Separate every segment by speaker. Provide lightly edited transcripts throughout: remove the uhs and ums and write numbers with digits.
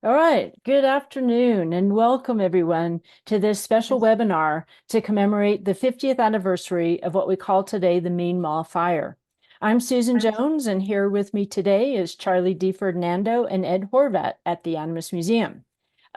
Speaker 1: All right, good afternoon and welcome everyone to this special webinar to commemorate the 50th anniversary of what we call today the Main Mall fire. I'm Susan Jones, and here with me today is Charlie DiFerdinando and Ed Horvat at the Animas Museum.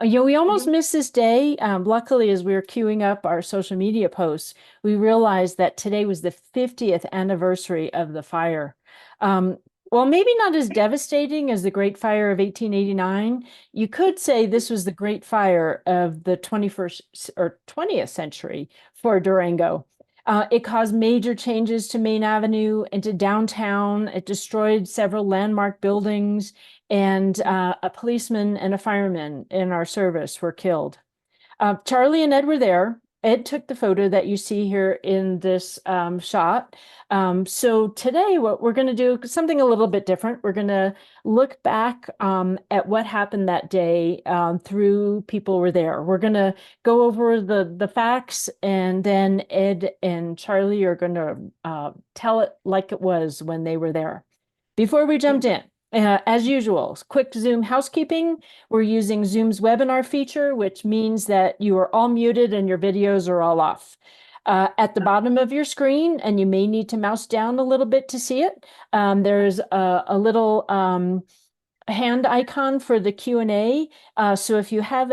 Speaker 1: We almost missed this day. Luckily, as we were queuing up our social media posts, we realized that today was the 50th anniversary of the fire. Um, well, maybe not as devastating as the Great Fire of 1889. You could say this was the Great Fire of the 21st or 20th century for Durango. It caused major changes to Main Avenue and to downtown. It destroyed several landmark buildings, and a policeman and a fireman in our service were killed. Charlie and Ed were there. Ed took the photo that you see here in this shot. So today, what we're going to do is something a little bit different. We're going to look back at what happened that day through people were there. We're going to go over the facts, and then Ed and Charlie are going to tell it like it was when they were there. Before we jumped in, as usual, quick Zoom housekeeping. We're using Zoom's webinar feature, which means that you are all muted and your videos are all off. At the bottom of your screen, and you may need to mouse down a little bit to see it, there's a little hand icon for the Q&A. So if you have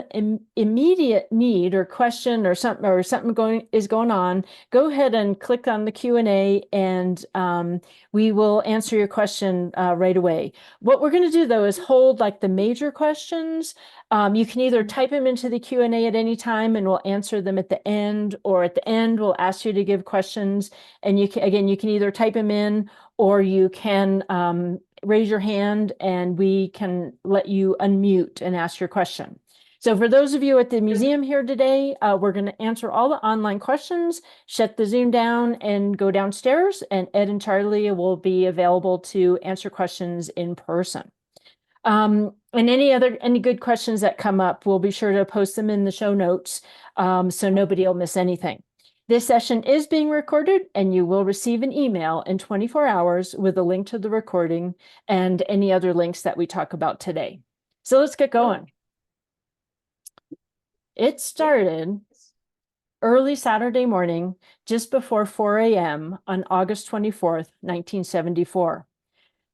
Speaker 1: immediate need or question or something going on, go ahead and click on the Q&A, and we will answer your question right away. What we're going to do though is hold like the major questions. You can either type them into the Q&A at any time and we'll answer them at the end, or at the end we'll ask you to give questions, and you can either type them in, or you can raise your hand and we can let you unmute and ask your question. So for those of you at the museum here today, we're going to answer all the online questions, shut the Zoom down and go downstairs, and Ed and Charlie will be available to answer questions in person. And any good questions that come up, we'll be sure to post them in the show notes so nobody will miss anything. This session is being recorded, and you will receive an email in 24 hours with a link to the recording and any other links that we talk about today. So let's get going. It started early Saturday morning, just before 4 a.m. on August 24th, 1974.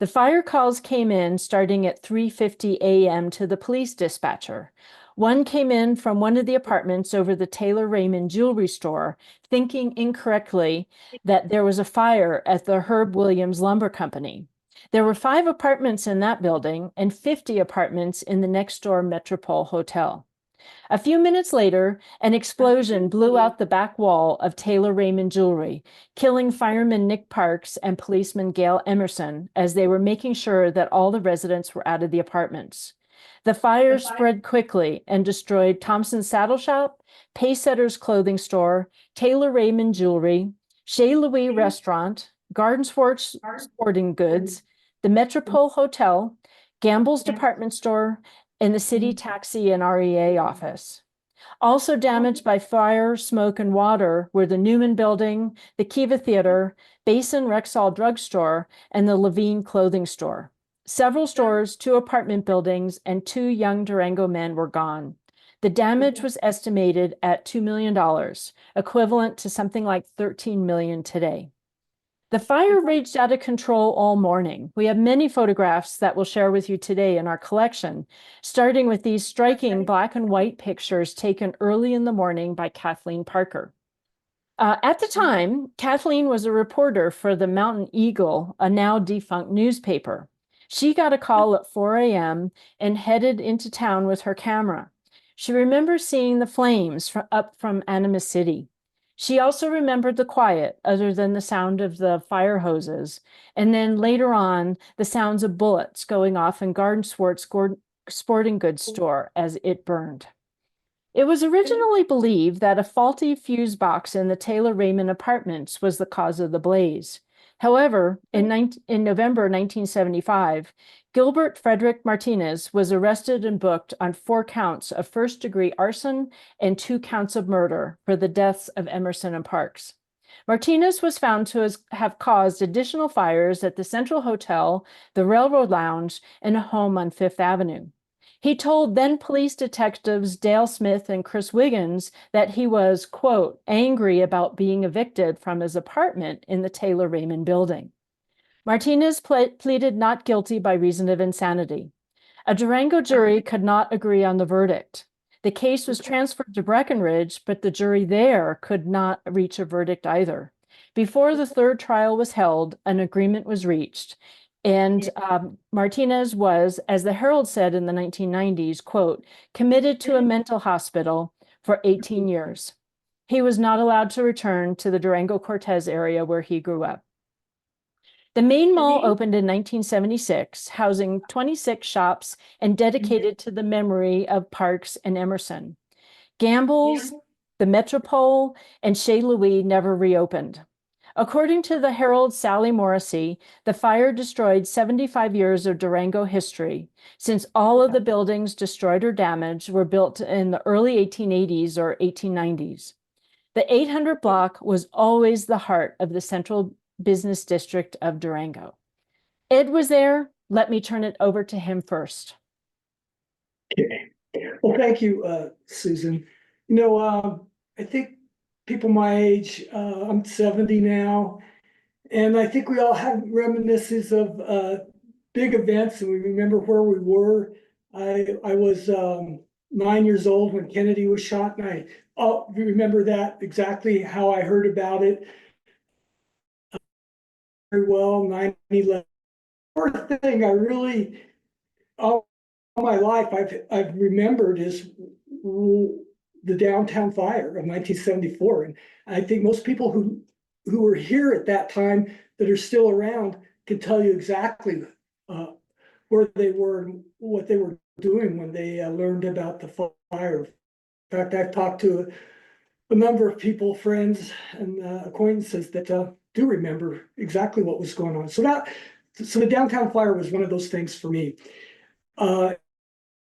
Speaker 1: The fire calls came in starting at 3:50 a.m. to the police dispatcher. One came in from one of the apartments over the Taylor Raymond jewelry store, thinking incorrectly that there was a fire at the Herb Williams Lumber Company. There were 5 apartments in that building and 50 apartments in the next door Metropole Hotel. A few minutes later, an explosion blew out the back wall of Taylor Raymond Jewelry, killing fireman Nick Parks and policeman Gail Emerson as they were making sure that all the residents were out of the apartments. The fire spread quickly and destroyed Thompson's Saddle Shop, Pacesetter's clothing store, Taylor Raymond Jewelry, Chez Louis Restaurant, Garden Sporting Goods, the Metropole Hotel, Gamble's Department Store, and the city taxi and REA office. Also damaged by fire, smoke, and water were the Newman Building, the Kiva Theater, Basin Rexall Drugstore, and the Levine Clothing Store. Several stores, 2 apartment buildings, and 2 young Durango men were gone. The damage was estimated at $2 million, equivalent to something like $13 million today. The fire raged out of control all morning. We have many photographs that we'll share with you today in our collection, starting with these striking black and white pictures taken early in the morning by Kathleen Parker. At the time, Kathleen was a reporter for the Mountain Eagle, a now defunct newspaper. She got a call at 4 a.m. and headed into town with her camera. She remembers seeing the flames up from Animas City. She also remembered the quiet, other than the sound of the fire hoses, and then later on, the sounds of bullets going off in Garden Sporting Goods store as it burned. It was originally believed that a faulty fuse box in the Taylor Raymond apartments was the cause of the blaze. However, in November 1975, Gilbert Frederick Martinez was arrested and booked on 4 counts of first-degree arson and 2 counts of murder for the deaths of Emerson and Parks. Martinez was found to have caused additional fires at the Central Hotel, the Railroad Lounge, and a home on Fifth Avenue. He told then police detectives Dale Smith and Chris Wiggins that he was, quote, angry about being evicted from his apartment in the Taylor Raymond building. Martinez pleaded not guilty by reason of insanity. A Durango jury could not agree on the verdict. The case was transferred to Breckenridge, but the jury there could not reach a verdict either. Before the third trial was held, an agreement was reached. And Martinez was, as the Herald said in the 1990s, quote, committed to a mental hospital for 18 years. He was not allowed to return to the Durango Cortez area where he grew up. The main mall opened in 1976, housing 26 shops and dedicated to the memory of Parks and Emerson. Gamble's, the Metropole, and Chez Louis never reopened. According to the Herald's Sally Morrissey, the fire destroyed 75 years of Durango history, since all of the buildings destroyed or damaged were built in the early 1880s or 1890s. The 800 block was always the heart of the central business district of Durango. Ed was there. Let me turn it over to him first.
Speaker 2: Okay. Well, thank you, Susan. I think people my age, I'm 70 now, and I think we all have reminiscences of big events, and we remember where we were. I was 9 years old when Kennedy was shot, and I remember that exactly how I heard about it very well. 9/11. First thing I really all my life I've remembered is the downtown fire of 1974, and I think most people who were here at that time that are still around can tell you exactly where they were and what they were doing when they learned about the fire. In fact, I've talked to a number of people, friends and acquaintances that do remember exactly what was going on. So the downtown fire was one of those things for me.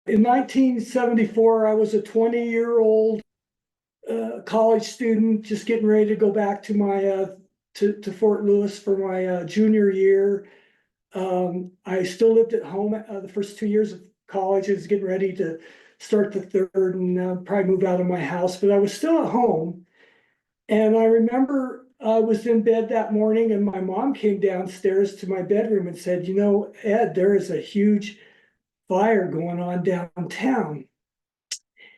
Speaker 2: In 1974, I was a 20-year-old college student, just getting ready to go back to my to Fort Lewis for my junior year. I still lived at home the first 2 years of college. I was getting ready to start the third and probably move out of my house, but I was still at home. And I remember I was in bed that morning, and my mom came downstairs to my bedroom and said, "You know, Ed, there is a huge fire going on downtown."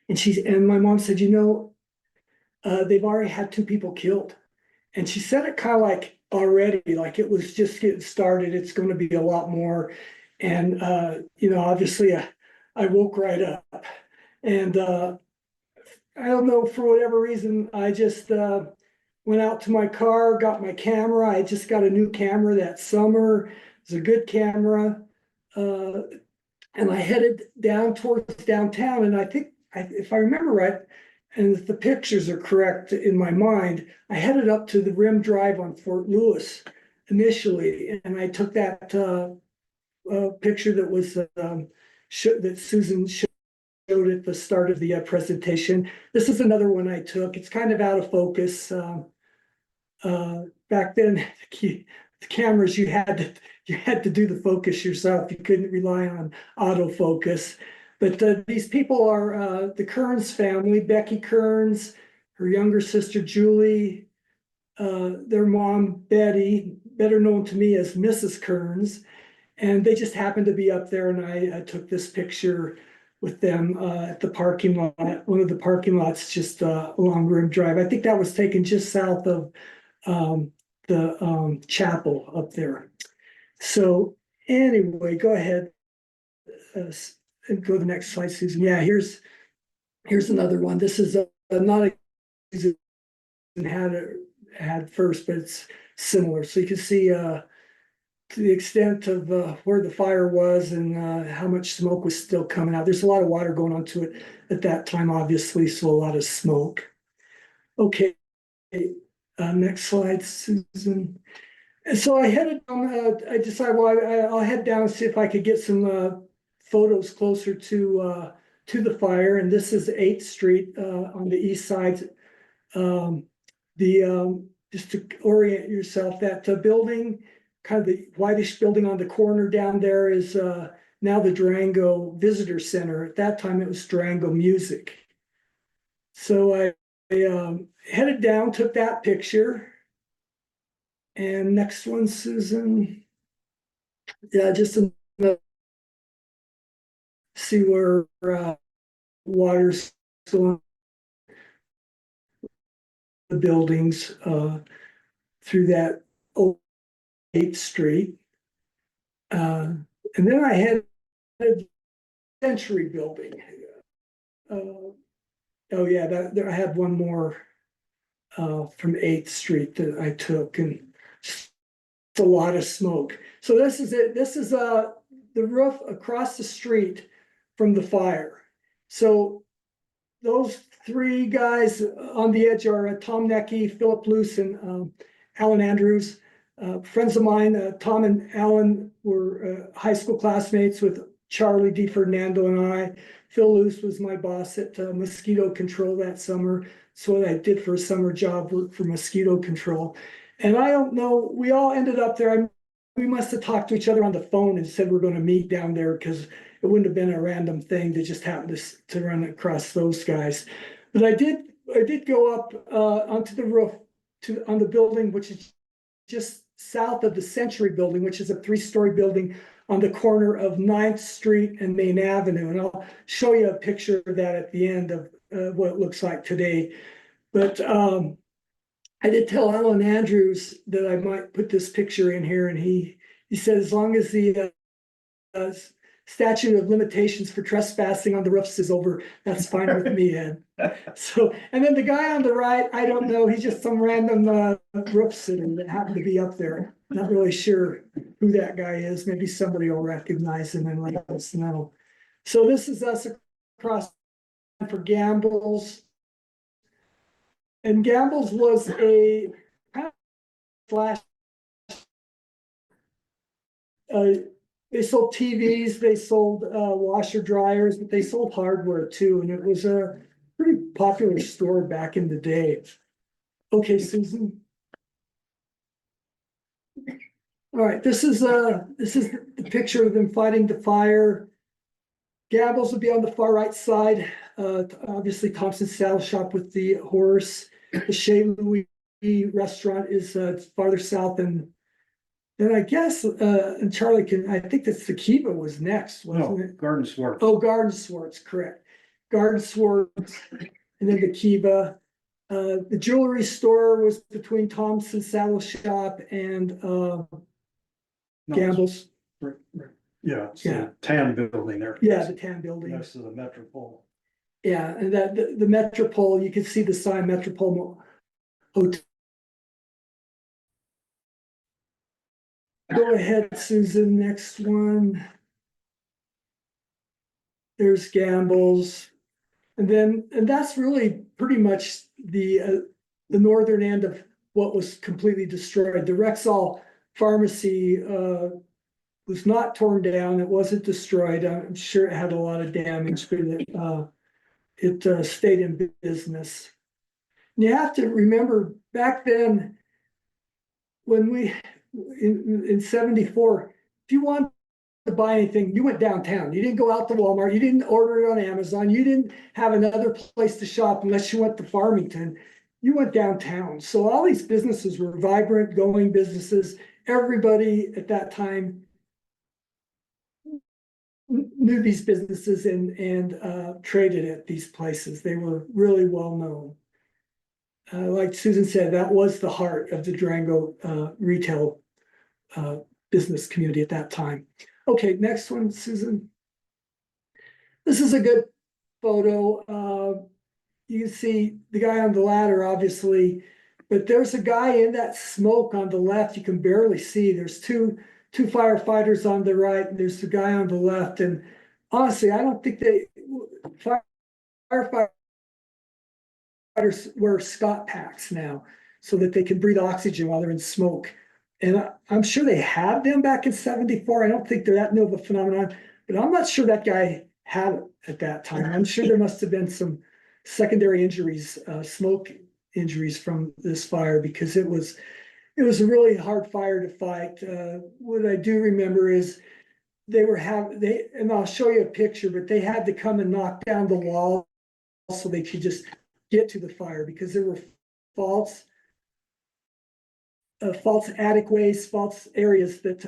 Speaker 2: And my mom said, they've already had 2 people killed. And she said it kind of like already, like it was just getting started. It's going to be a lot more. And, obviously I woke right up, and I don't know, for whatever reason, I just went out to my car, got my camera. I just got a new camera that summer. It was a good camera. And I headed down towards downtown, and I think, if I remember right, and if the pictures are correct in my mind, I headed up to the Rim Drive on Fort Lewis initially, and I took that picture that was that Susan showed at the start of the presentation. This is another one I took. It's kind of out of focus. Back then, the cameras, you had to do the focus yourself. You couldn't rely on autofocus. But these people are the Kearns family: Becky Kearns, her younger sister Julie, their mom Betty, better known to me as Mrs. Kearns, and they just happened to be up there, and I took this picture with them at the parking lot, one of the parking lots just along Rim Drive. I think that was taken just south of the chapel up there. So anyway, go ahead and go to the next slide, Susan. Yeah, here's another one. This is not a Susan had first, but it's similar. So you can see to the extent of where the fire was and how much smoke was still coming out. There's a lot of water going onto it at that time, obviously, so a lot of smoke. Okay, next slide, Susan. And so I headed down. I decided, well, I'll head down and see if I could get some photos closer to the fire. And this is 8th Street on the east side. Just to orient yourself, that building, kind of the whitish building on the corner down there, is now the Durango Visitor Center. At that time, it was Durango Music. So I headed down, took that picture. And next one, Susan. Yeah, just to see where water's going, the buildings through that old 8th Street. And then I had Century Building. Oh yeah, there I had one more from 8th Street that I took, and it's a lot of smoke. So this is it. This is the roof across the street from the fire. So those three guys on the edge are Tom Necky, Philip Luce, and Alan Andrews. Friends of mine, Tom and Alan were high school classmates with Charlie DiFerdinando and I. Phil Luce was my boss at Mosquito Control that summer. So what I did for a summer job, worked for Mosquito Control. And I don't know, we all ended up there. We must have talked to each other on the phone and said we're going to meet down there, because it wouldn't have been a random thing that just happened to run across those guys. But I did go up onto the roof on the building, which is just south of the Century Building, which is a 3-story building on the corner of 9th Street and Main Avenue. And I'll show you a picture of that at the end of what it looks like today. But I did tell Alan Andrews that I might put this picture in here, and he said as long as the statute of limitations for trespassing on the roofs is over, that's fine with me, Ed. So, and then the guy on the right, I don't know, he's just some random roof sitter that happened to be up there. Not really sure who that guy is. Maybe somebody will recognize him and let us know. So this is us across for Gambles. And Gambles was a flash. They sold TVs, they sold washer dryers, but they sold hardware too. And it was a pretty popular store back in the day. Okay, Susan. All right, this is the picture of them fighting the fire. Gambles would be on the far right side. Obviously Thompson's Saddle Shop with the horse. The Chez Louis restaurant is farther south, and then I guess and Charlie I think that's the Kiva was next, wasn't it?
Speaker 3: Garden Swartz.
Speaker 2: Oh, Garden Swartz, correct. Garden Swartz, and then the Kiva. The jewelry store was between Thompson's Saddle Shop and Gambles.
Speaker 3: Yeah, it's the TAM building there.
Speaker 2: Yeah, the TAM building.
Speaker 3: Next to the Metropole.
Speaker 2: Yeah, and that the Metropole, you can see the sign Metropole Hotel. Go ahead, Susan, next one. There's Gambles. And that's really pretty much the northern end of what was completely destroyed. The Rexall Pharmacy was not torn down. It wasn't destroyed. I'm sure it had a lot of damage, but it stayed in business. And you have to remember back then, when we in 74, if you wanted to buy anything, you went downtown. You didn't go out to Walmart. You didn't order it on Amazon. You didn't have another place to shop unless you went to Farmington. You went downtown. So all these businesses were vibrant, going businesses. Everybody at that time knew these businesses and traded at these places. They were really well known. Like Susan said, that was the heart of the Durango retail business community at that time. Okay, next one, Susan. This is a good photo. You can see the guy on the ladder, obviously, but there's a guy in that smoke on the left. You can barely see. There's two firefighters on the right, and there's the guy on the left. And honestly, I don't think firefighters wear Scott packs now so that they can breathe oxygen while they're in smoke. And I'm sure they had them back in 74. I don't think they're that new of a phenomenon, but I'm not sure that guy had it at that time. I'm sure there must have been some secondary injuries, smoke injuries from this fire, because it was a really hard fire to fight. What I do remember is and I'll show you a picture, but they had to come and knock down the wall so they could just get to the fire because there were false attic ways, false areas that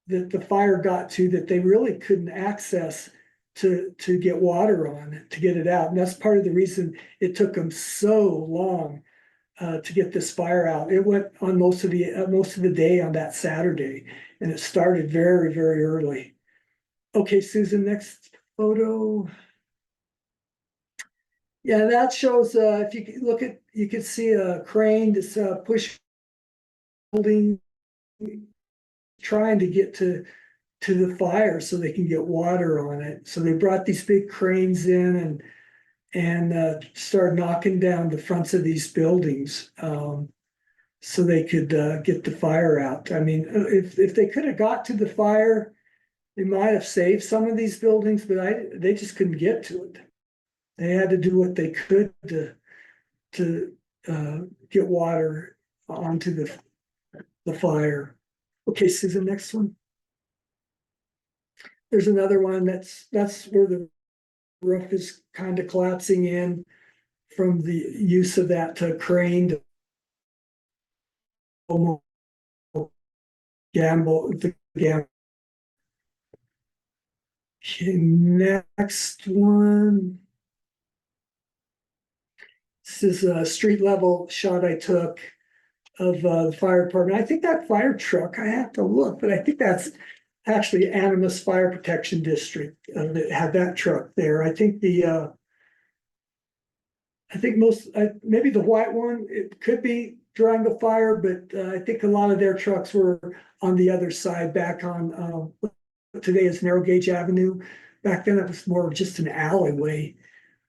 Speaker 2: the fire got to that they really couldn't access to get water on, to get it out. And that's part of the reason it took them so long to get this fire out. It went on most of the day on that Saturday, and it started very, very early. Okay, Susan, next photo. Yeah, that shows, if you look at, you can see a crane that's holding, trying to get to the fire so they can get water on it. So they brought these big cranes in and started knocking down the fronts of these buildings so they could get the fire out. I mean, if they could have got to the fire, they might have saved some of these buildings, but they just couldn't get to it. They had to do what they could to get water onto the fire. Okay, Susan, next one. There's another one that's where the roof is kind of collapsing in from the use of that crane to gamble. Okay, next one. This is a street level shot I took of the fire department. I think that fire truck, I have to look, but I think that's actually Animas Fire Protection District that had that truck there. I think maybe the white one, it could be Durango Fire, but I think a lot of their trucks were on the other side back on today is Narrow Gauge Avenue. Back then it was more of just an alleyway.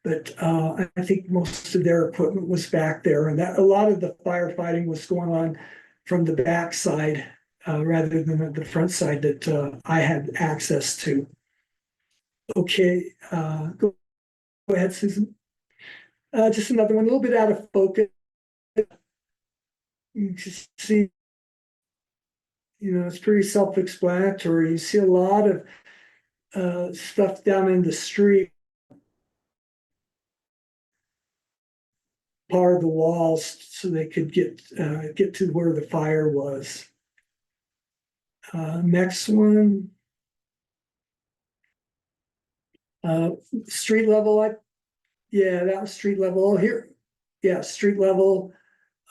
Speaker 2: But I think most of their equipment was back there, and that a lot of the firefighting was going on from the back side rather than the front side that I had access to. Okay, go ahead, Susan. Just another one, a little bit out of focus. You can see, it's pretty self-explanatory. You see a lot of stuff down in the street. Part of the walls so they could get to where the fire was. Next one. Street level. Yeah, that was street level. Oh, here. Yeah, street level.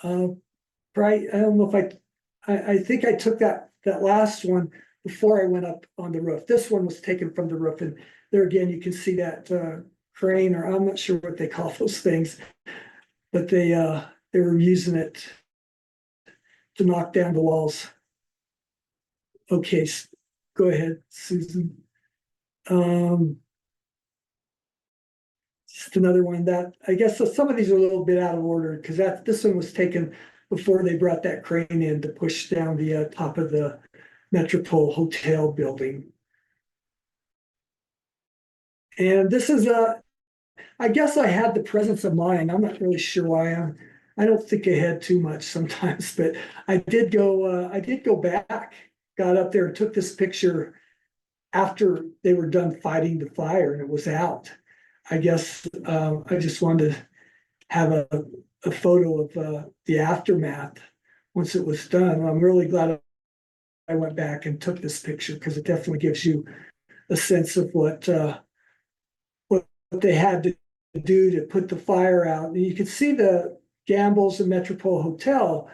Speaker 2: Right. I don't know if I think I took that last one before I went up on the roof. This one was taken from the roof, and there again you can see that crane, or I'm not sure what they call those things. But they were using it to knock down the walls. Okay, go ahead, Susan. Just another one that I guess some of these are a little bit out of order because this one was taken before they brought that crane in to push down the top of the Metropole Hotel building. And this is I guess I had the presence of mind. I'm not really sure why. I don't think ahead too much sometimes, but I did go back, got up there and took this picture after they were done fighting the fire and it was out. I guess I just wanted to have a photo of the aftermath once it was done. I'm really glad I went back and took this picture because it definitely gives you a sense of what they had to do to put the fire out. And you can see the Gambles and Metropole Hotel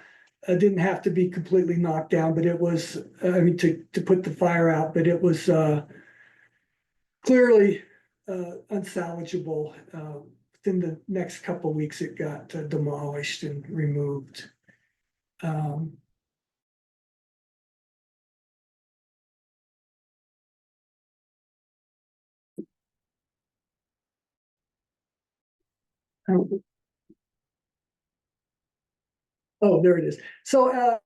Speaker 2: didn't have to be completely knocked down, but it was, to put the fire out, but it was clearly unsalvageable. Within the next couple of weeks, it got demolished and removed. Oh, there it is. So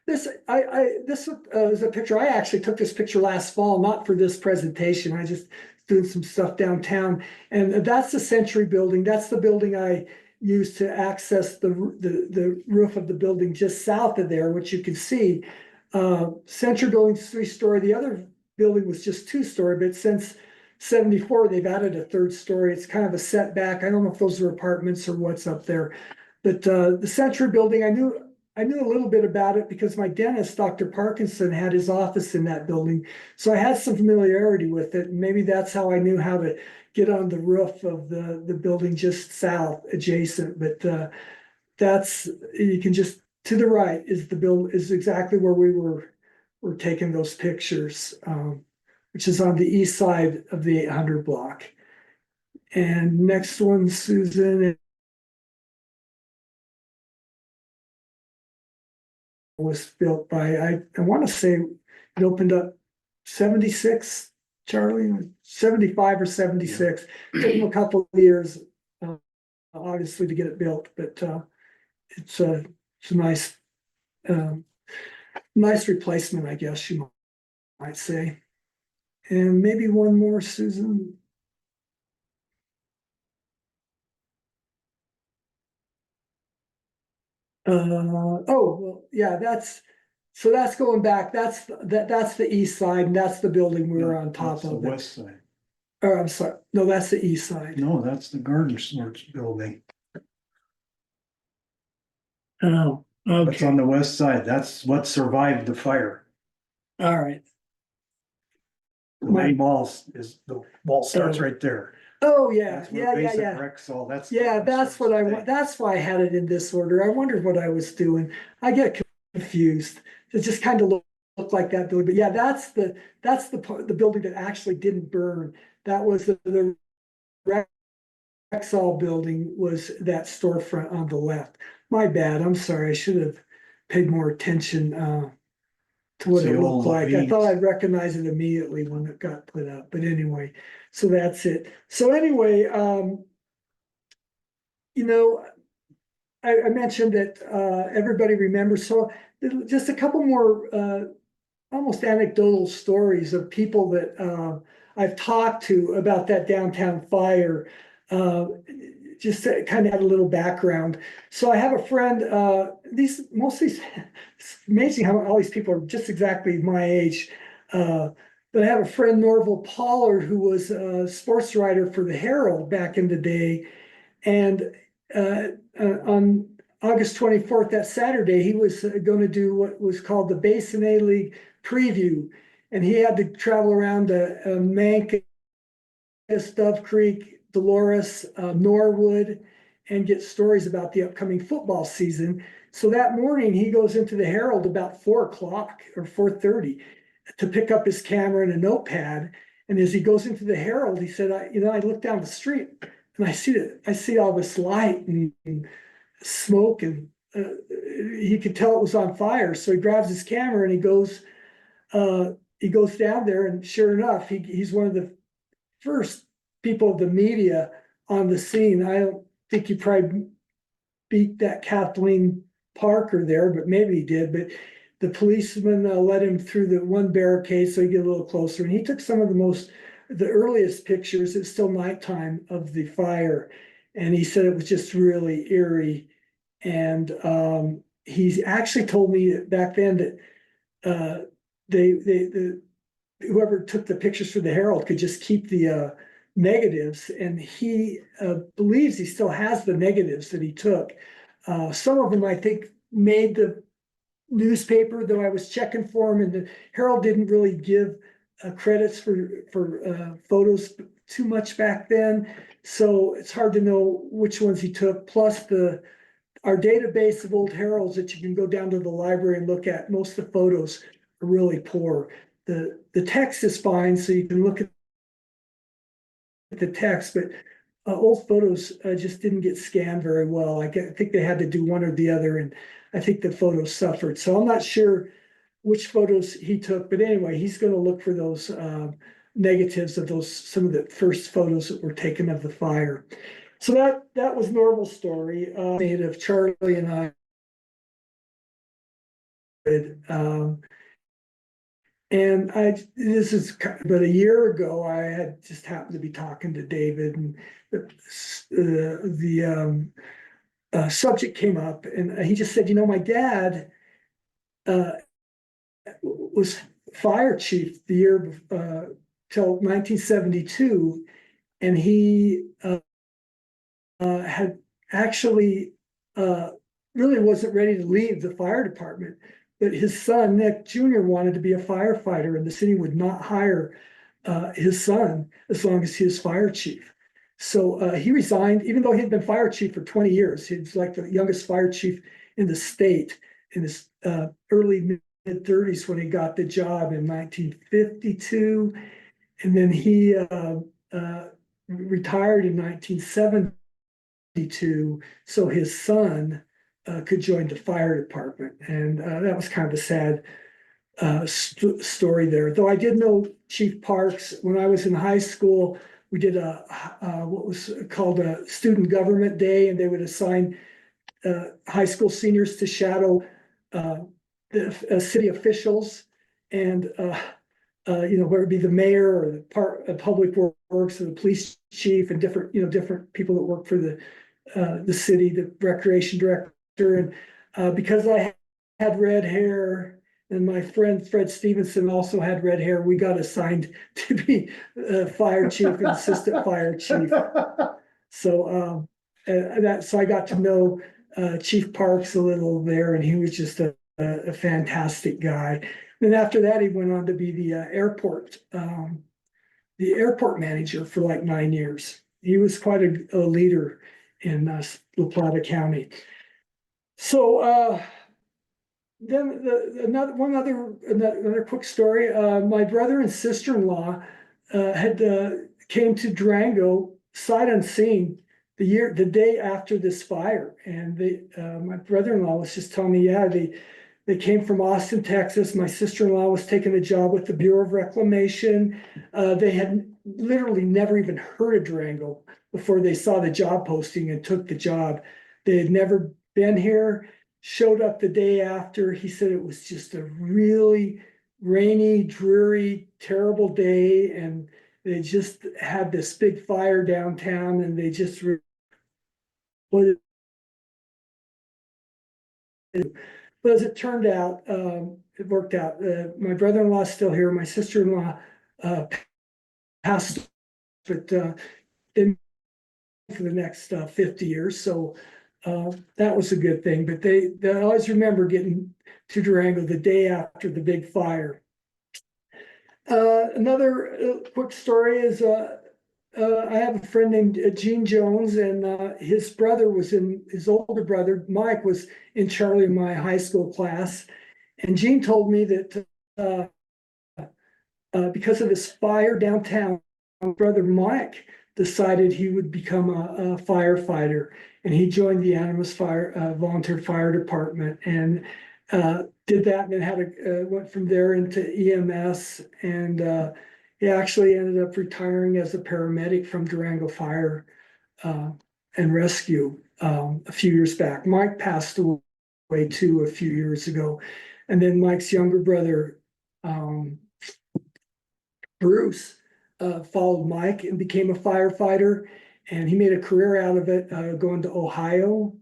Speaker 2: this is a picture. I actually took this picture last fall, not for this presentation. I just doing some stuff downtown, and that's the Century building. That's the building I used to access the roof of the building just south of there, which you can see. Central building's 3-story, the other building was just 2-story, but since 74, they've added a 3rd story. It's kind of a setback. I don't know if those are apartments or what's up there. But the Century building, I knew a little bit about it because my dentist, Dr. Parkinson, had his office in that building. So I had some familiarity with it. And maybe that's how I knew how to get on the roof of the building just south adjacent. But that's, you can just, to the right is exactly where we're taking those pictures, which is on the east side of the 800 block. And next one, Susan, was built by, I want to say it opened up 76, Charlie, 75 or 76. Took them a couple of years, obviously, to get it built, but it's a nice, nice replacement, I guess you might say. And maybe one more, Susan. Oh, well, yeah, that's going back. That's the east side, and that's the building we were on top
Speaker 3: That's the
Speaker 2: of.
Speaker 3: west side.
Speaker 2: Or I'm sorry, no, that's the east side.
Speaker 3: No, that's the Garden Sports building.
Speaker 2: Oh,
Speaker 3: That's
Speaker 2: okay,
Speaker 3: on the west side. That's what survived the fire.
Speaker 2: all right.
Speaker 3: The main wall is, the wall starts right there.
Speaker 2: Oh, yeah,
Speaker 3: That's where
Speaker 2: yeah.
Speaker 3: basic wrecks all, that's.
Speaker 2: Yeah, that's what I want. That's why I had it in this order. I wondered what I was doing. I get confused. It just kind of looked like that building. But yeah, that's the part, the building that actually didn't burn. That was the Rexall building, was that storefront on the left. My bad. I'm sorry. I should have paid more attention to what
Speaker 3: It's the
Speaker 2: it
Speaker 3: old
Speaker 2: looked like. I thought
Speaker 3: Levine's.
Speaker 2: I'd recognize it immediately when it got put up. But anyway, so that's it. So anyway, you know, I mentioned that everybody remembers. So just a couple more almost anecdotal stories of people that I've talked to about that downtown fire. Just to kind of add a little background. So I have a friend, most of these, it's amazing how all these people are just exactly my age. But I have a friend, Norval Pollard, who was a sports writer for the Herald back in the day. And on August 24th, that Saturday, he was going to do what was called the Basin A-League preview. And he had to travel around Mankato, Dove Creek, Dolores, Norwood, and get stories about the upcoming football season. So that morning, he goes into the Herald about 4 o'clock or 4:30 to pick up his camera and a notepad. And as he goes into the Herald, he said, I look down the street and I see all this light and smoke, and he could tell it was on fire. So he grabs his camera and he goes down there, and sure enough, he's one of the first people of the media on the scene. I don't think he probably beat that Kathleen Parker there, but maybe he did. But the policeman let him through the one barricade so he get a little closer, and he took some of the earliest pictures. It's still nighttime of the fire, and he said it was just really eerie. And he actually told me back then that whoever took the pictures for the Herald could just keep the negatives, and he believes he still has the negatives that he took. Some of them, I think, made the newspaper, though I was checking for them, and the Herald didn't really give credits for photos too much back then, so it's hard to know which ones he took. Plus our database of old Heralds that you can go down to the library and look at, most of the photos are really poor. The text is fine, so you can look at the text, but old photos just didn't get scanned very well. I think they had to do one or the other, and I think the photos suffered. So I'm not sure which photos he took, but anyway, he's going to look for those negatives of some of the first photos that were taken of the fire. So that was Norval's story, made of Charlie and I. And this is but a year ago, I had just happened to be talking to David, and subject came up, and he just said, my dad was fire chief the year till 1972, and he had actually really wasn't ready to leave the fire department, but his son Nick Jr. wanted to be a firefighter, and the city would not hire his son as long as he was fire chief. So he resigned, even though he had been fire chief for 20 years. He was like the youngest fire chief in the state in his early mid-30s when he got the job in 1952. And then he retired in 1972, so his son could join the fire department. And that was kind of a sad story there. Though I did know Chief Parks when I was in high school. We did what was called a student government day, and they would assign high school seniors to shadow the city officials, and where it'd be the mayor or the public works or the police chief and different people that work for the city, the recreation director. And because I had red hair, and my friend Fred Stevenson also had red hair, we got assigned to be fire chief and assistant fire chief. So so I got to know Chief Parks a little there, and he was just a fantastic guy. And after that, he went on to be the airport manager for like 9 years. He was quite a leader in La Plata County. So then another quick story. My brother and sister-in-law had came to Durango sight unseen the day after this fire, and my brother-in-law was just telling me, they came from Austin, Texas. My sister-in-law was taking a job with the Bureau of Reclamation. They had literally never even heard of Durango before they saw the job posting and took the job. They had never been here, showed up the day after. He said it was just a really rainy, dreary, terrible day, and they just had this big fire downtown, and they just but as it turned out, it worked out. My brother-in-law is still here. My sister-in-law passed, but in for the next 50 years. So that was a good thing. But they always remember getting to Durango the day after the big fire. Another quick story is I have a friend named Gene Jones, and his older brother, Mike, was in Charlie and my high school class. And Gene told me that because of this fire downtown, my brother Mike decided he would become a firefighter, and he joined the Animas Volunteer Fire Department, and did that, and then went from there into EMS, and he actually ended up retiring as a paramedic from Durango Fire and Rescue a few years back. Mike passed away too a few years ago, and then Mike's younger brother Bruce followed Mike and became a firefighter, and he made a career out of it, going to Ohio,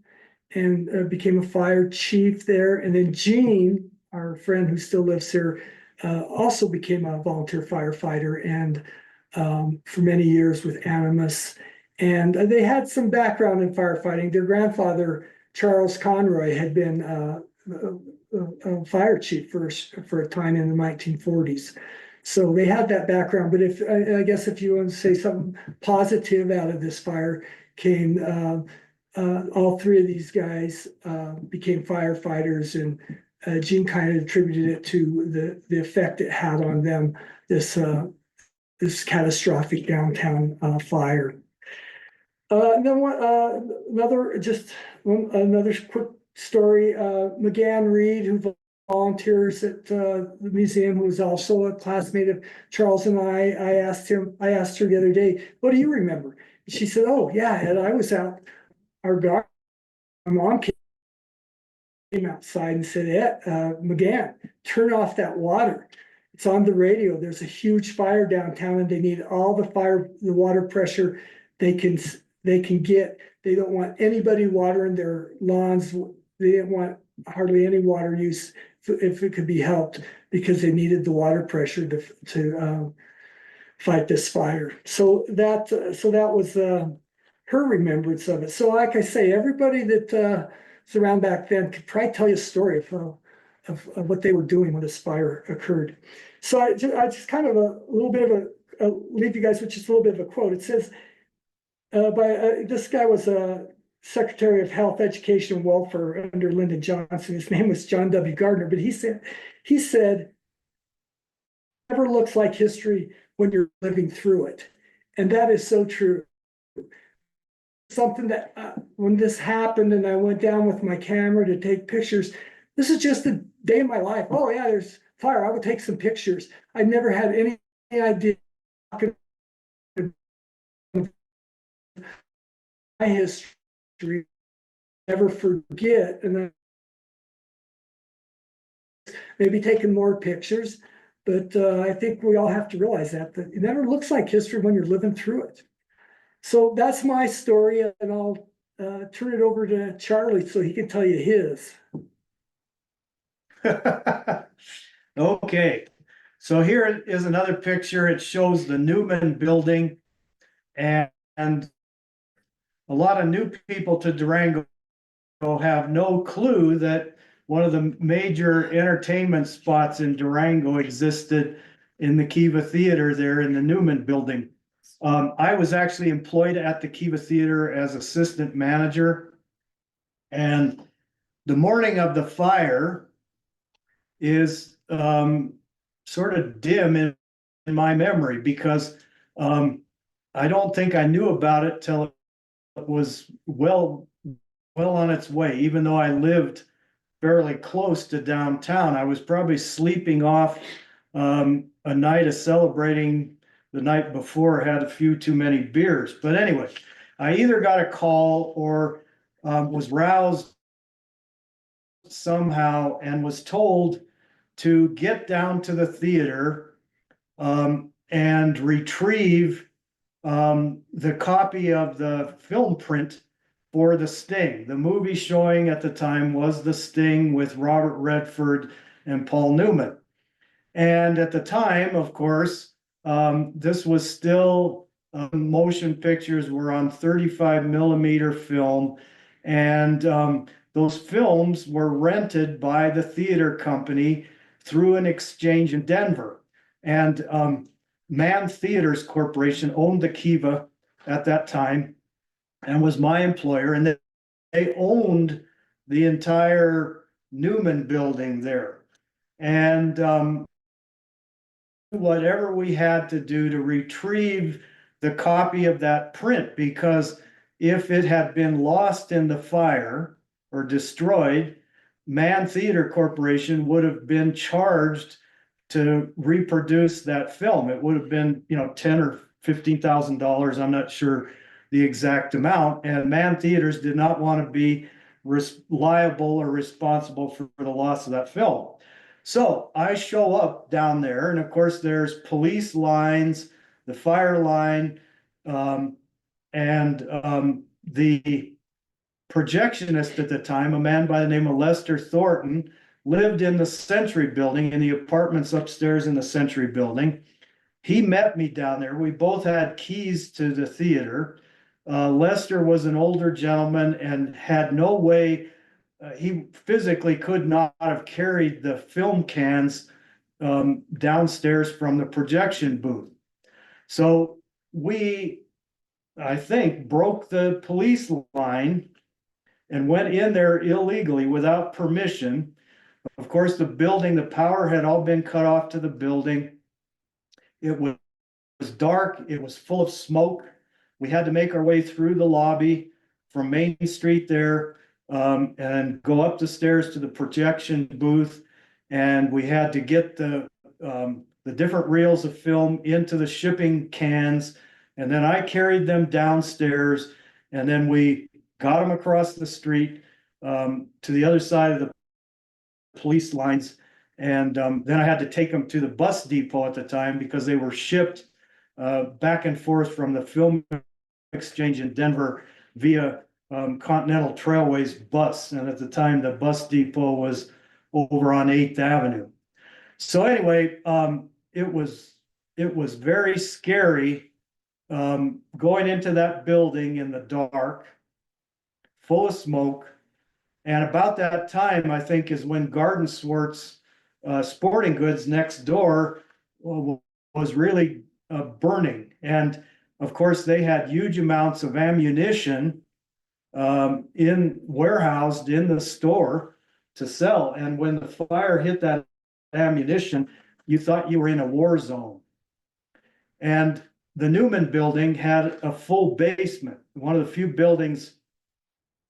Speaker 2: and became a fire chief there. And then Gene, our friend who still lives here, also became a volunteer firefighter, and for many years with Animas. And they had some background in firefighting. Their grandfather, Charles Conroy, had been a fire chief for a time in the 1940s. So they had that background. But I guess if you want to say something positive out of this fire came, all three of these guys became firefighters, and Gene kind of attributed it to the effect it had on them, this catastrophic downtown fire. And then another quick story. McGann Reed, who volunteers at the museum, who was also a classmate of Charles and I asked her the other day, what do you remember? And she said, oh yeah, Ed, I was out our garden. My mom came outside and said, McGann, turn off that water. It's on the radio. There's a huge fire downtown, and they need all the water pressure they can get They don't want anybody watering their lawns. They didn't want hardly any water use if it could be helped, because they needed the water pressure to fight this fire. So that was her remembrance of it. So like I say, everybody that was around back then could probably tell you a story of what they were doing when this fire occurred. So I just kind of a little bit of leave you guys with just a little bit of a quote. It says this guy was a Secretary of Health, Education, and Welfare under Lyndon Johnson. His name was John W. Gardner, but he said, never looks like history when you're living through it. And that is so true. Something that when this happened and I went down with my camera to take pictures, this is just a day in my life. Oh yeah, there's fire. I would take some pictures. I never had any idea my history, never forget, and then maybe taking more pictures. But I think we all have to realize that it never looks like history when you're living through it. So that's my story, and I'll turn it over to Charlie so he can tell you his.
Speaker 4: Okay, so here is another picture. It shows the Newman Building, and a lot of new people to Durango have no clue that one of the major entertainment spots in Durango existed in the Kiva Theater there in the Newman Building. I was actually employed at the Kiva Theater as assistant manager, and the morning of the fire is sort of dim in my memory, because I don't think I knew about it till it was well on its way. Even though I lived fairly close to downtown, I was probably sleeping off a night of celebrating the night before, had a few too many beers. But anyway, I either got a call or was roused somehow and was told to get down to the theater and retrieve the copy of the film print for The Sting. The movie showing at the time was The Sting with Robert Redford and Paul Newman. And at the time, of course, this was still motion pictures were on 35 millimeter film, and those films were rented by the theater company through an exchange in Denver. And Mann Theaters Corporation owned the Kiva at that time and was my employer, and they owned the entire Newman Building there. And whatever we had to do to retrieve the copy of that print, because if it had been lost in the fire or destroyed, Mann Theater Corporation would have been charged to reproduce that film. It would have been, $10,000 or $15,000. I'm not sure the exact amount. And Mann Theaters did not want to be liable or responsible for the loss of that film. So I show up down there, and of course there's police lines, the fire line, and the projectionist at the time, a man by the name of Lester Thornton, lived in the Century Building, in the apartments upstairs in the Century Building. He met me down there. We both had keys to the theater. Lester was an older gentleman and had no way, he physically could not have carried the film cans downstairs from the projection booth. So we, I think, broke the police line and went in there illegally without permission. Of course, the building, the power had all been cut off to the building. It was dark. It was full of smoke. We had to make our way through the lobby from Main Street there and go up the stairs to the projection booth. And we had to get the different reels of film into the shipping cans. And then I carried them downstairs, and then we got them across the street to the other side of the police lines. And then I had to take them to the bus depot at the time, because they were shipped back and forth from the film exchange in Denver via Continental Trailways bus, and at the time, the bus depot was over on Eighth Avenue. So anyway, it was very scary, going into that building in the dark, full of smoke. And about that time, I think, is when Garden Swartz, Sporting Goods next door, was really burning. And of course, they had huge amounts of ammunition warehoused in the store to sell. And when the fire hit that ammunition, you thought you were in a war zone. And the Newman building had a full basement, one of the few buildings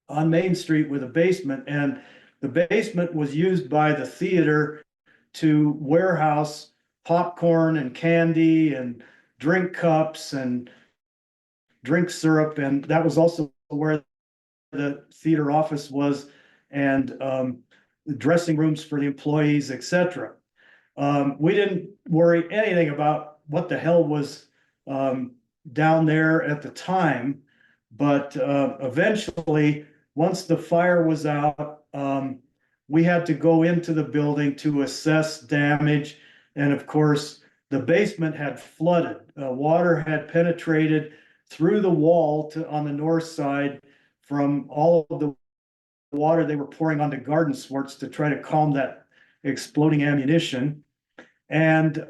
Speaker 4: on Main Street with a basement. And the basement was used by the theater to warehouse popcorn and candy and drink cups and drink syrup. And that was also where the theater office was, and the dressing rooms for the employees, etc. We didn't worry anything about what the hell was down there at the time, but eventually, once the fire was out, we had to go into the building to assess damage. And of course, the basement had flooded. Water had penetrated through the wall on the north side from all of the water they were pouring onto Garden Swartz to try to calm that exploding ammunition. And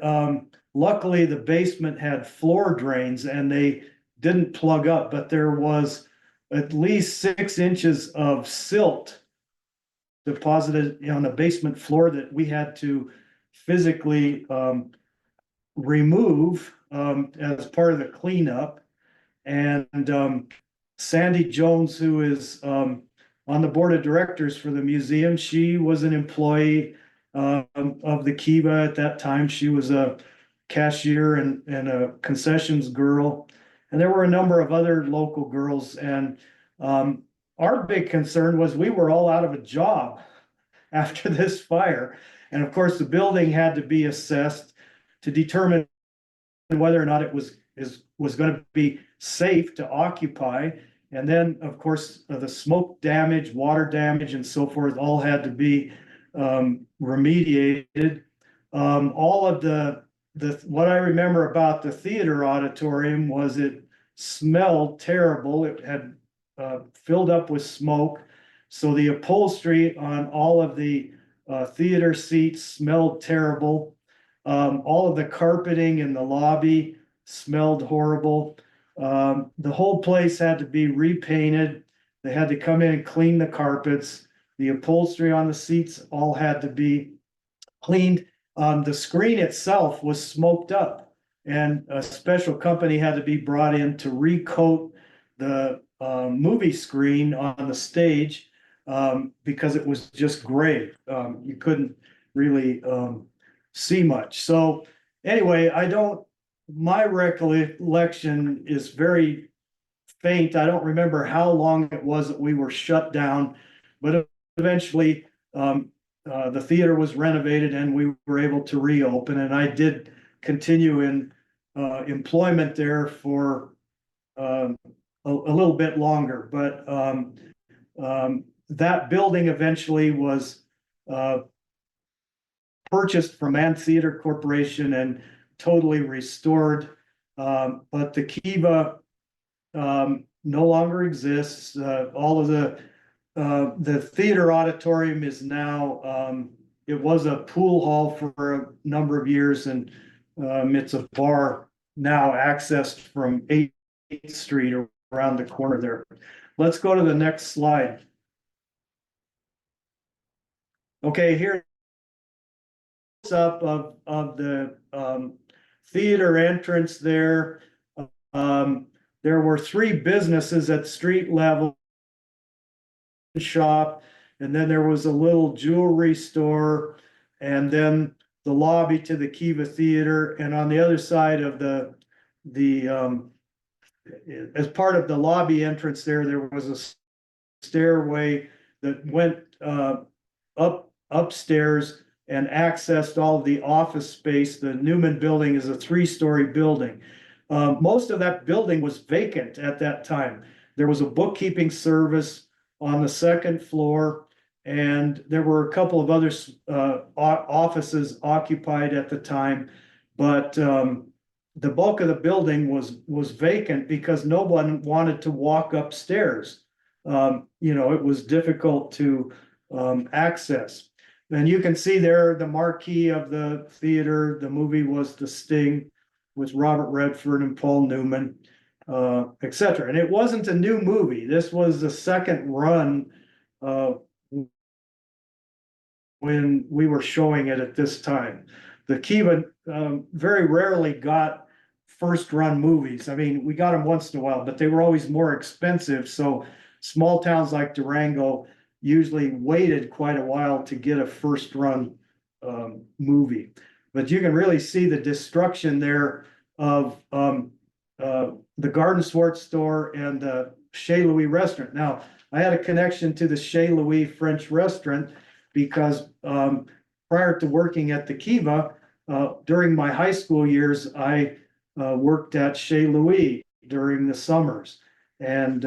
Speaker 4: luckily, the basement had floor drains and they didn't plug up, but there was at least 6 inches of silt deposited on the basement floor that we had to physically remove as part of the cleanup. And Sandy Jones, who is on the board of directors for the museum, she was an employee of the Kiva at that time. She was a cashier and a concessions girl. And there were a number of other local girls. And our big concern was we were all out of a job after this fire. And of course, the building had to be assessed to determine whether or not it was going to be safe to occupy. And then, of course, the smoke damage, water damage, and so forth all had to be remediated. All of the what I remember about the theater auditorium was it smelled terrible. It had filled up with smoke. So the upholstery on all of the theater seats smelled terrible. All of the carpeting in the lobby smelled horrible. The whole place had to be repainted. They had to come in and clean the carpets. The upholstery on the seats all had to be cleaned. The screen itself was smoked up, and a special company had to be brought in to recoat the movie screen on the stage because it was just gray. You couldn't really see much. So anyway, my recollection is very faint. I don't remember how long it was that we were shut down, but eventually the theater was renovated and we were able to reopen. And I did continue in employment there for a little bit longer. But that building eventually was purchased from Amphitheater Corporation and totally restored. But the Kiva no longer exists. All of the theater auditorium is now, it was a pool hall for a number of years, and it's a bar now accessed from 8th Street around the corner there. Let's go to the next slide. Okay, here's up of the theater entrance there. There were 3 businesses at street level, shop, and then there was a little jewelry store, and then the lobby to the Kiva Theater. And on the other side of the as part of the lobby entrance there was a stairway that went upstairs and accessed all of the office space. The Newman building is a 3-story building. Most of that building was vacant at that time. There was a bookkeeping service on the second floor. And there were a couple of other offices occupied at the time. But the bulk of the building was vacant because no one wanted to walk upstairs. It was difficult to access. And you can see there the marquee of the theater. The movie was The Sting with Robert Redford and Paul Newman, etc. And it wasn't a new movie. This was the second run when we were showing it at this time. The Kiva very rarely got first run movies. I mean, we got them once in a while, but they were always more expensive. So small towns like Durango usually waited quite a while to get a first run movie. But you can really see the destruction there of the Garden Swart store and the Chez Louis restaurant. Now, I had a connection to the Chez Louis French restaurant because prior to working at the Kiva, during my high school years, I worked at Chez Louis during the summers. And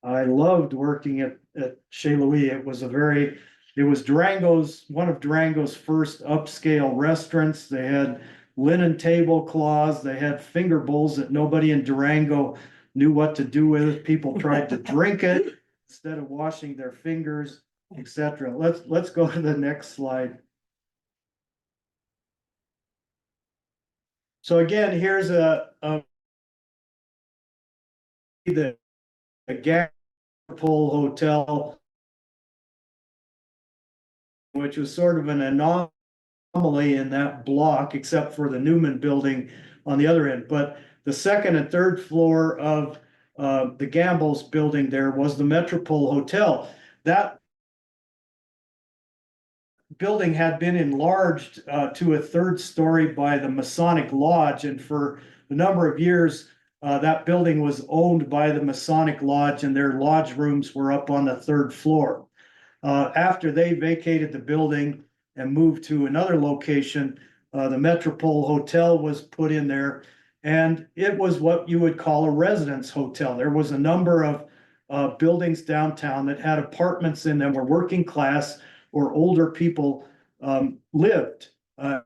Speaker 4: I loved working at Chez Louis. It was one of Durango's first upscale restaurants. They had linen tablecloths. They had finger bowls that nobody in Durango knew what to do with. People tried to drink it instead of washing their fingers, etc. Let's go to the next slide. So again, here's the Gagapole Hotel, which was sort of an anomaly in that block, except for the Newman building on the other end. But the second and third floor of the Gambles building there was the Metropole Hotel. That building had been enlarged to a third story by the Masonic Lodge, and for a number of years that building was owned by the Masonic Lodge, and their lodge rooms were up on the third floor. After they vacated the building and moved to another location, the Metropole Hotel was put in there, and it was what you would call a residence hotel. There was a number of buildings downtown that had apartments in them where working class or older people lived. I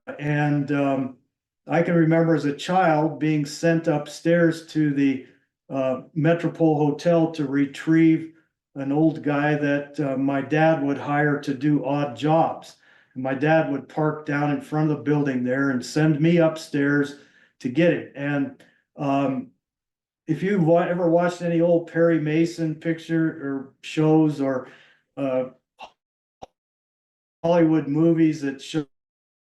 Speaker 4: can remember as a child being sent upstairs to the Metropole Hotel to retrieve an old guy that my dad would hire to do odd jobs. And my dad would park down in front of the building there and send me upstairs to get him. And if you've ever watched any old Perry Mason picture or shows or Hollywood movies that show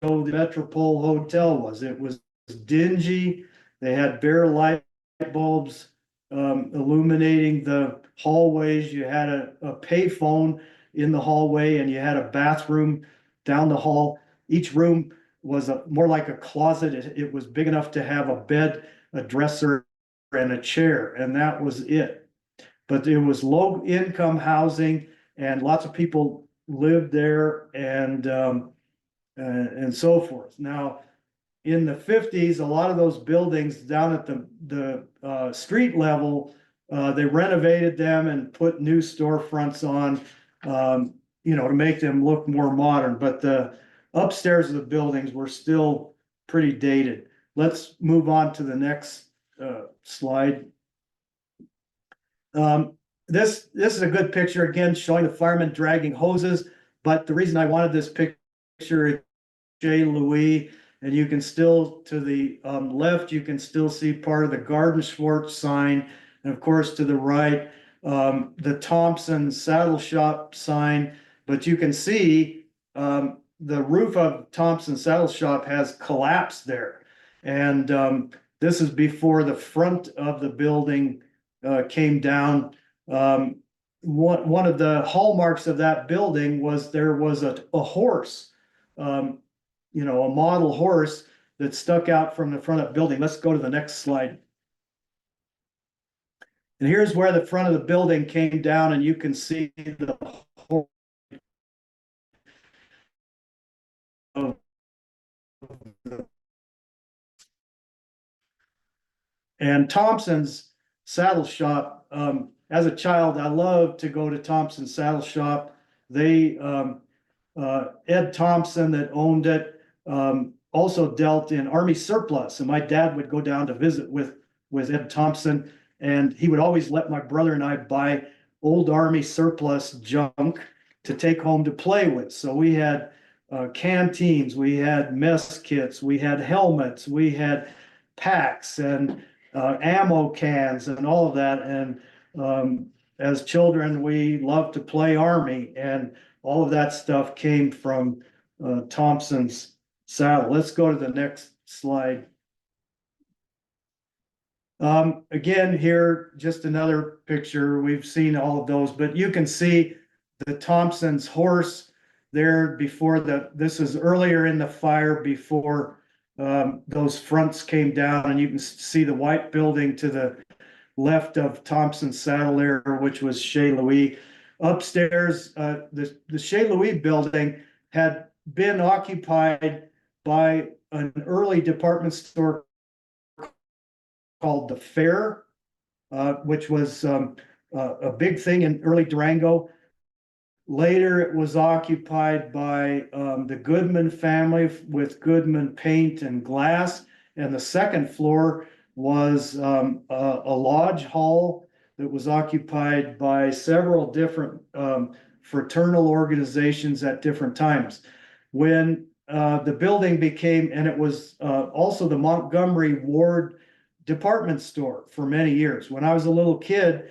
Speaker 4: the Metropole Hotel it was dingy. They had bare light bulbs illuminating the hallways. You had a payphone in the hallway, and you had a bathroom down the hall. Each room was more like a closet. It was big enough to have a bed, a dresser, and a chair, and that was it. But it was low income housing, and lots of people lived there, and so forth. Now, in the 50s, a lot of those buildings down at the street level, they renovated them and put new storefronts on, to make them look more modern. But the upstairs of the buildings were still pretty dated. Let's move on to the next slide. This is a good picture, again, showing the firemen dragging hoses. But the reason I wanted this picture is Chez Louis, and you can still, to the left, you can still see part of the Garden Swart sign. And of course, to the right, the Thompson Saddle Shop sign. But you can see the roof of Thompson Saddle Shop has collapsed there. And this is before the front of the building came down. One of the hallmarks of that building was there was a horse, a model horse that stuck out from the front of the building. Let's go to the next slide. And here's where the front of the building came down, and you can see the horse. And Thompson's Saddle Shop as a child, I loved to go to Thompson Saddle Shop. They, Ed Thompson that owned it, also dealt in Army surplus, and my dad would go down to visit with Ed Thompson, and he would always let my brother and I buy old Army surplus junk to take home to play with. So we had canteens, we had mess kits, we had helmets, we had packs and ammo cans and all of that. And as children, we loved to play Army, and all of that stuff came from Thompson's Saddle. Let's go to the next slide. Again, here, just another picture. We've seen all of those, but you can see the Thompson's horse there before this is earlier in the fire, before those fronts came down, and you can see the white building to the left of Thompson's Saddle there, which was Chez Louis. Upstairs, the Chez Louis building had been occupied by an early department store called the Fair, which was a big thing in early Durango. Later, it was occupied by the Goodman family with Goodman Paint and Glass. And the second floor was a lodge hall that was occupied by several different fraternal organizations at different times. When the building became, and it was also the Montgomery Ward department store for many years. When I was a little kid,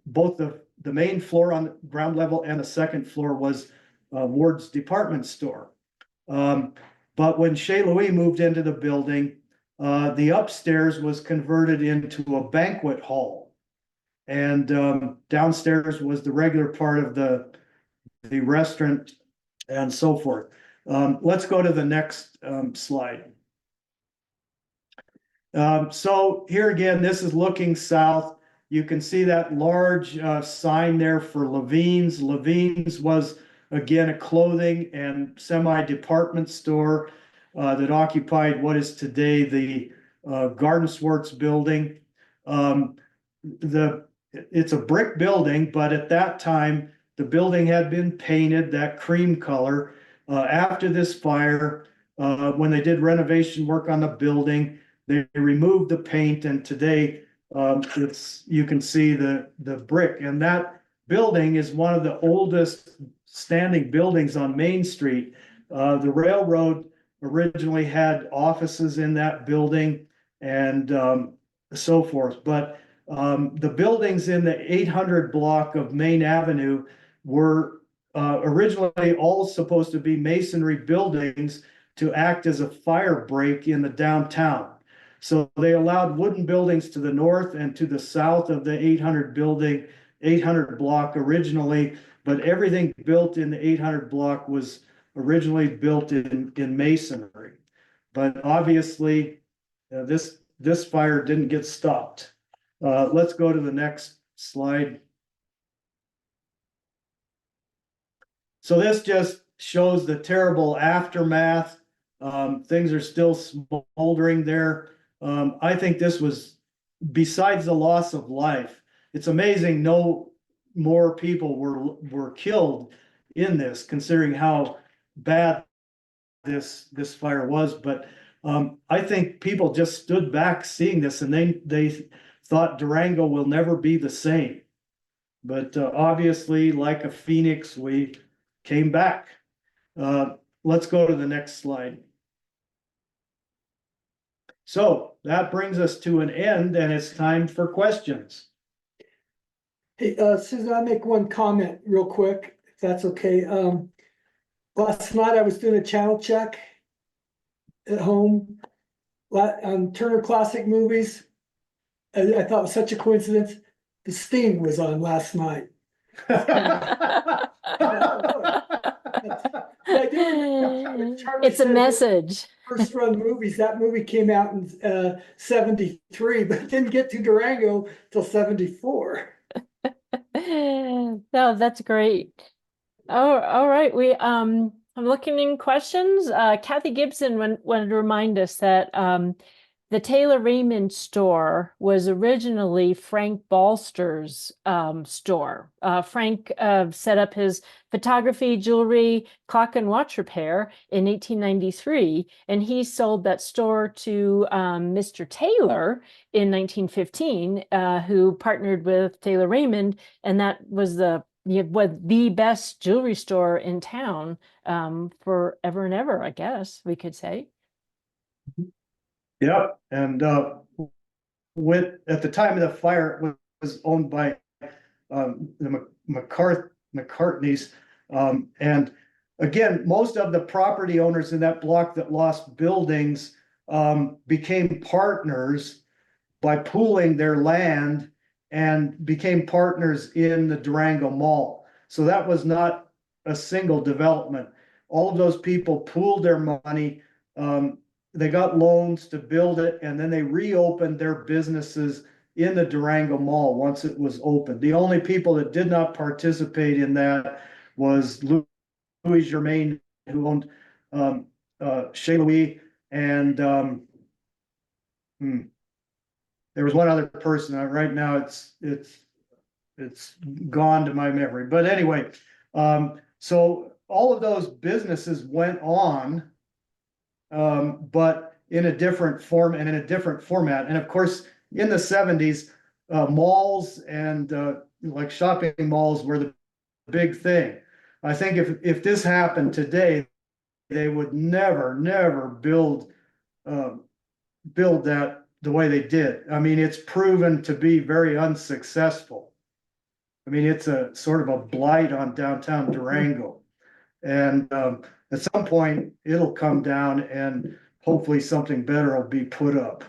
Speaker 4: both the main floor on the ground level and the second floor was Ward's department store. But when Chez Louis moved into the building, the upstairs was converted into a banquet hall. And downstairs was the regular part of the restaurant and so forth. Let's go to the next slide. So here again, this is looking south. You can see that large sign there for Levine's. Levine's was, again, a clothing and semi-department store that occupied what is today the Gardenswartz building. It's a brick building, but at that time, the building had been painted that cream color. After this fire, when they did renovation work on the building, they removed the paint, and today you can see the brick. And that building is one of the oldest standing buildings on Main Street. The railroad originally had offices in that building and so forth. But the buildings in the 800 block of Main Avenue were originally all supposed to be masonry buildings to act as a fire break in the downtown. So they allowed wooden buildings to the north and to the south of the 800 block originally, but everything built in the 800 block was originally built in masonry. But obviously, this fire didn't get stopped. Let's go to the next slide. So this just shows the terrible aftermath. Things are still smoldering there. I think this was, besides the loss of life, it's amazing no more people were killed in this, considering how bad this fire was. But I think people just stood back seeing this, and they thought Durango will never be the same. But obviously, like a phoenix, we came back. Let's go to the next slide. So that brings us to an end, and it's time for questions.
Speaker 2: Hey, Susan, I'll make one comment real quick, if that's okay. Last night I was doing a channel check at home on Turner Classic Movies. I thought it was such a coincidence. The Sting was on last night.
Speaker 1: It's a message.
Speaker 2: First run movies. That movie came out in 73, but didn't get to Durango till 74.
Speaker 1: No, that's great. Oh, all right. I'm looking in questions. Kathy Gibson wanted to remind us that the Taylor Raymond store was originally Frank Balster's store. Frank set up his photography, jewelry, clock and watch repair in 1893, and he sold that store to Mr. Taylor in 1915, who partnered with Taylor Raymond, and that was the best jewelry store in town forever and ever, I guess we could say.
Speaker 4: Yep, and at the time of the fire, it was owned by the McCartneys. And again, most of the property owners in that block that lost buildings became partners by pooling their land and became partners in the Durango Mall. So that was not a single development. All of those people pooled their money. They got loans to build it, and then they reopened their businesses in the Durango Mall once it was open. The only people that did not participate in that was Louis Germain, who owned Chez Louis, and there was one other person. Right now, it's gone to my memory. But anyway, so all of those businesses went on. But in a different form and in a different format. And of course, in the 70s, malls and like shopping malls were the big thing. I think if this happened today, they would never build that the way they did. I mean, it's proven to be very unsuccessful. I mean, it's a sort of a blight on downtown Durango. And at some point, it'll come down and hopefully something better will be put up.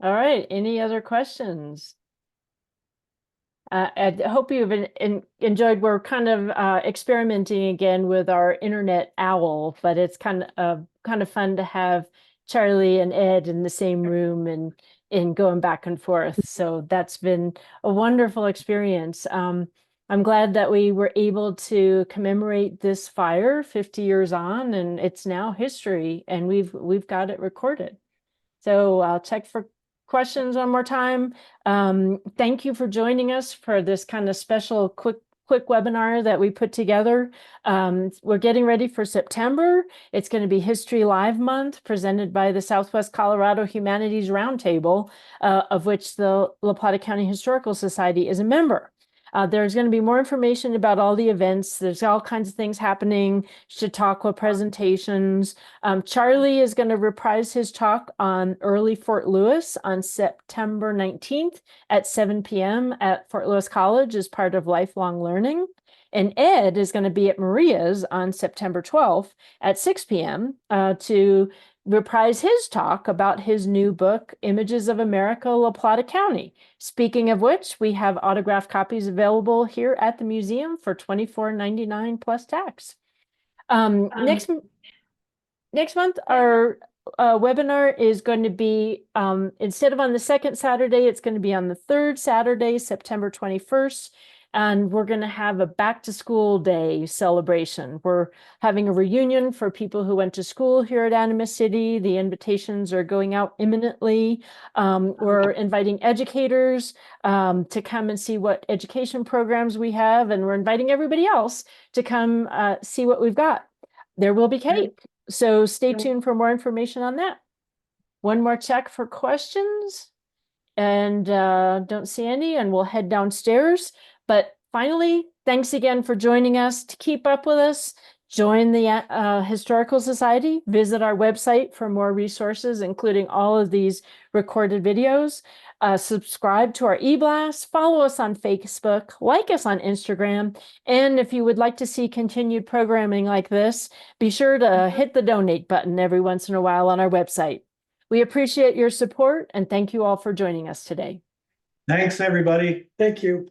Speaker 1: All right, any other questions? I hope you've enjoyed. We're kind of experimenting again with our internet owl, but it's kind of fun to have Charlie and Ed in the same room and going back and forth. So that's been a wonderful experience. I'm glad that we were able to commemorate this fire 50 years on, and it's now history, and we've got it recorded. So I'll check for questions one more time. Thank you for joining us for this kind of special quick webinar that we put together. We're getting ready for September. It's going to be History Live Month, presented by the Southwest Colorado Humanities Roundtable, of which the La Plata County Historical Society is a member. There's going to be more information about all the events. There's all kinds of things happening, Chautauqua presentations. Charlie is going to reprise his talk on early Fort Lewis on September 19th at 7 p.m. at Fort Lewis College as part of Lifelong Learning. And Ed is going to be at Maria's on September 12th at 6 p.m. To reprise his talk about his new book, Images of America, La Plata County. Speaking of which, we have autographed copies available here at the museum for $24.99 plus tax. Next month, our webinar is going to be, instead of on the second Saturday, it's going to be on the third Saturday, September 21st. And we're going to have a back to school day celebration. We're having a reunion for people who went to school here at Animas City. The invitations are going out imminently. We're inviting educators to come and see what education programs we have. And we're inviting everybody else to come see what we've got. There will be cake. So stay tuned for more information on that. One more check for questions. And don't see any, and we'll head downstairs. But finally, thanks again for joining us. To keep up with us, join the Historical Society. Visit our website for more resources, including all of these recorded videos. Subscribe to our e-blast. Follow us on Facebook. Like us on Instagram. And if you would like to see continued programming like this, be sure to hit the donate button every once in a while on our website. We appreciate your support, and thank you all for joining us today.
Speaker 4: Thanks, everybody.
Speaker 2: Thank you.